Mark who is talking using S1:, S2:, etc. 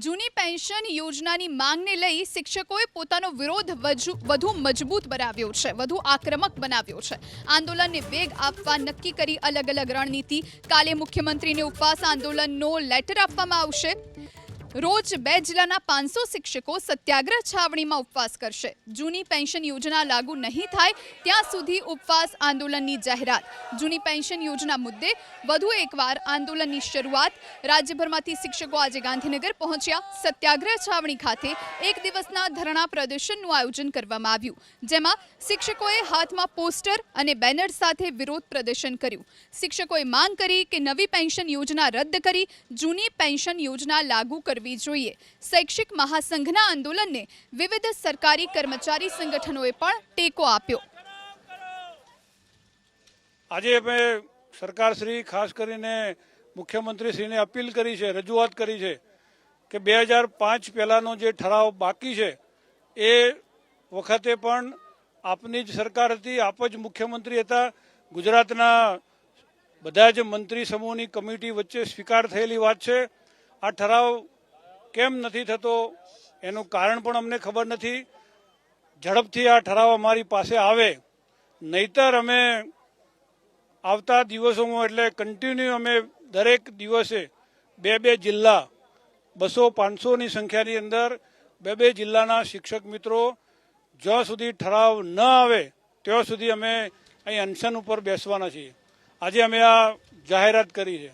S1: જૂની પેન્શન યોજનાની માંગને લઈ શિક્ષકોએ પોતાનો વિરોધ વધુ મજબૂત બનાવ્યો છે, વધુ આક્રમક બનાવ્યો છે। આંદોલનને વેગ આપવા નક્કી કરી અલગ અલગ રણનીતિ। કાલે મુખ્યમંત્રીને ઉપવાસ આંદોલનનો લેટર આપવામાં આવશે। રોજ 2 જિલ્લાના 500 શિક્ષકો સત્યાગ્રહ છાવણીમાં ઉપવાસ કરશે। જૂની પેન્શન યોજના લાગુ નહીં થાય ત્યાં સુધી ઉપવાસ આંદોલનની જાહેરાત। જૂની પેન્શન યોજના મુદ્દે વધુ એકવાર આંદોલનની શરૂઆત। રાજ્યભરમાંથી શિક્ષકો આજે ગાંધીનગર પહોંચ્યા। સત્યાગ્રહ છાવણી ખાતે એક દિવસના ધરણા પ્રદર્શનનું આયોજન કરવામાં આવ્યું, જેમાં શિક્ષકોએ હાથમાં પોસ્ટર અને બેનર સાથે વિરોધ પ્રદર્શન કર્યું। શિક્ષકોએ માંગ કરી કે નવી પેન્શન યોજના રદ કરી જૂની પેન્શન યોજના લાગુ કરવી જોઈએ। શૈક્ષિક મહાસંઘના આંદોલનને વિવિધ સરકારી કર્મચારી સંગઠનોએ પણ ટેકો આપ્યો।
S2: આજે અમે સરકારશ્રી ખાસ કરીને મુખ્યમંત્રીશ્રીને અપીલ કરી છે, રજૂઆત કરી છે કે 2005 પહેલાનો જે ઠરાવ બાકી છે એ વખતે પણ આપની જ સરકાર હતી, આપ જ મુખ્યમંત્રી હતા। ગુજરાતના બધા જ મંત્રી સમૂહની કમિટી વચ્ચે સ્વીકાર થયેલી વાત છે। આ ઠરાવ કેમ નથી થતો એનું કારણ પણ અમને ખબર નથી। ઝડપથી આ ઠરાવ અમારી પાસે આવે, નહીતર અમે આવતા દિવસોમાં એટલે કન્ટિન્યુ અમે દરેક દિવસે 2 જિલ્લા 200-500ની સંખ્યાની અંદર 2 જિલ્લાના શિક્ષક મિત્રો જ્યાં સુધી ઠરાવ ન આવે ત્યાં સુધી અમે અહીં અનશન ઉપર બેસવાના છીએ। આજે અમે આ જાહેરાત કરી છે।